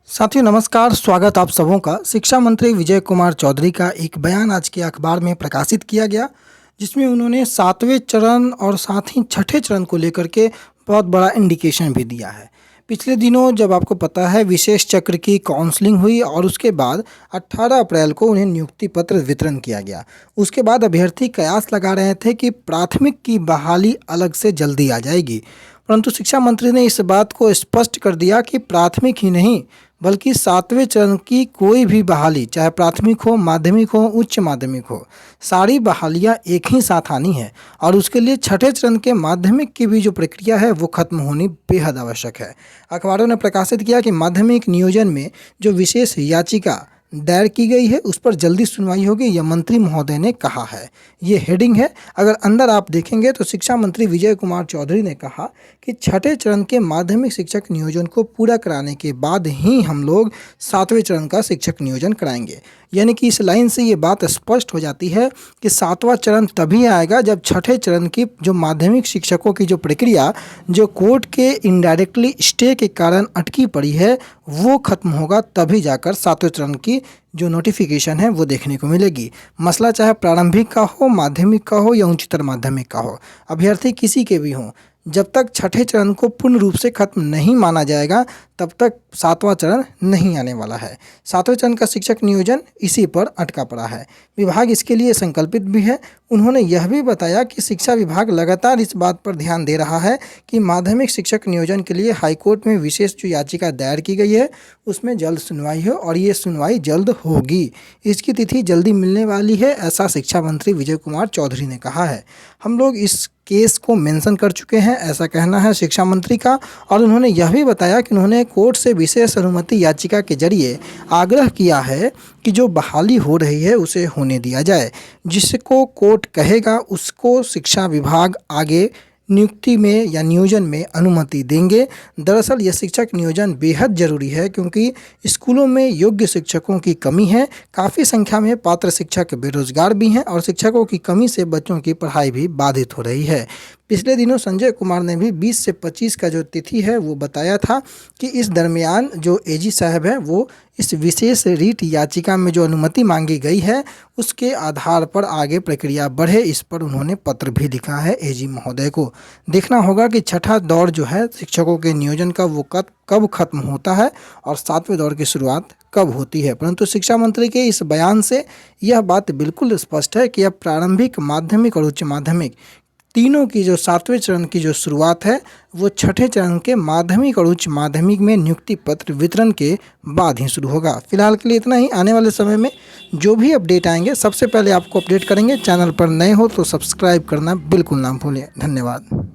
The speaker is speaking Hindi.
साथियों नमस्कार, स्वागत आप सबों का। शिक्षा मंत्री विजय कुमार चौधरी का एक बयान आज के अखबार में प्रकाशित किया गया, जिसमें उन्होंने 7वें चरण और साथ ही छठे चरण को लेकर के बहुत बड़ा इंडिकेशन भी दिया है। पिछले दिनों जब आपको पता है विशेष चक्र की काउंसलिंग हुई और उसके बाद 18 अप्रैल को उन्हें नियुक्ति पत्र वितरण किया गया। उसके बाद अभ्यर्थी कयास लगा रहे थे कि प्राथमिक की बहाली अलग से जल्दी आ जाएगी, परंतु शिक्षा मंत्री ने इस बात को स्पष्ट कर दिया कि प्राथमिक ही नहीं बल्कि 7वें चरण की कोई भी बहाली, चाहे प्राथमिक हो, माध्यमिक हो, उच्च माध्यमिक हो, सारी बहालियां एक ही साथ आनी है और उसके लिए छठे चरण के माध्यमिक की भी जो प्रक्रिया है वो खत्म होनी बेहद आवश्यक है। अखबारों ने प्रकाशित किया कि माध्यमिक नियोजन में जो विशेष याचिका दायर की गई है उस पर जल्दी सुनवाई होगी, यह मंत्री महोदय ने कहा है। ये हेडिंग है। अगर अंदर आप देखेंगे तो शिक्षा मंत्री विजय कुमार चौधरी ने कहा कि छठे चरण के माध्यमिक शिक्षक नियोजन को पूरा कराने के बाद ही हम लोग 7वें चरण का शिक्षक नियोजन कराएंगे। यानी कि इस लाइन से ये बात स्पष्ट हो जाती है कि 7वां चरण तभी आएगा जब छठे चरण की जो माध्यमिक शिक्षकों की जो प्रक्रिया जो कोर्ट के इनडायरेक्टली स्टे के कारण अटकी पड़ी है वो खत्म होगा, तभी जाकर 7वें चरण की जो नोटिफिकेशन है वो देखने को मिलेगी। मसला चाहे प्रारंभिक का हो, माध्यमिक का हो या उच्चतर माध्यमिक का हो, अभ्यर्थी किसी के भी हों, जब तक छठे चरण को पूर्ण रूप से खत्म नहीं माना जाएगा तब तक 7वां चरण नहीं आने वाला है। 7वें चरण का शिक्षक नियोजन इसी पर अटका पड़ा है। विभाग इसके लिए संकल्पित भी है। उन्होंने यह भी बताया कि शिक्षा विभाग लगातार इस बात पर ध्यान दे रहा है कि माध्यमिक शिक्षक नियोजन के लिए हाईकोर्ट में विशेष जो याचिका दायर की गई है उसमें जल्द सुनवाई हो और ये सुनवाई जल्द होगी। इसकी तिथि जल्दी मिलने वाली है, ऐसा शिक्षा मंत्री विजय कुमार चौधरी ने कहा है। हम लोग इस केस को मेंशन कर चुके हैं, ऐसा कहना है शिक्षा मंत्री का। और उन्होंने यह भी बताया कि उन्होंने कोर्ट से विशेष अनुमति याचिका के जरिए आग्रह किया है कि जो बहाली हो रही है उसे होने दिया जाए। जिसको कोर्ट कहेगा उसको शिक्षा विभाग आगे नियुक्ति में या नियोजन में अनुमति देंगे। दरअसल यह शिक्षक नियोजन बेहद ज़रूरी है क्योंकि स्कूलों में योग्य शिक्षकों की कमी है, काफ़ी संख्या में पात्र शिक्षक बेरोजगार भी हैं और शिक्षकों की कमी से बच्चों की पढ़ाई भी बाधित हो रही है। पिछले दिनों संजय कुमार ने भी 20 से 25 का जो तिथि है वो बताया था कि इस दरमियान जो एजी साहब हैं वो इस विशेष रीट याचिका में जो अनुमति मांगी गई है उसके आधार पर आगे प्रक्रिया बढ़े, इस पर उन्होंने पत्र भी लिखा है एजी महोदय को। देखना होगा कि छठा दौर जो है शिक्षकों के नियोजन का वो कब खत्म होता है और 7वें दौर की शुरुआत कब होती है। परंतु शिक्षा मंत्री के इस बयान से यह बात बिल्कुल स्पष्ट है कि अब प्रारंभिक, माध्यमिक और उच्च माध्यमिक तीनों की जो 7वें चरण की जो शुरुआत है वो छठे चरण के माध्यमिक और उच्च माध्यमिक में नियुक्ति पत्र वितरण के बाद ही शुरू होगा। फिलहाल के लिए इतना ही। आने वाले समय में जो भी अपडेट आएंगे सबसे पहले आपको अपडेट करेंगे। चैनल पर नए हो तो सब्सक्राइब करना बिल्कुल ना भूलें। धन्यवाद।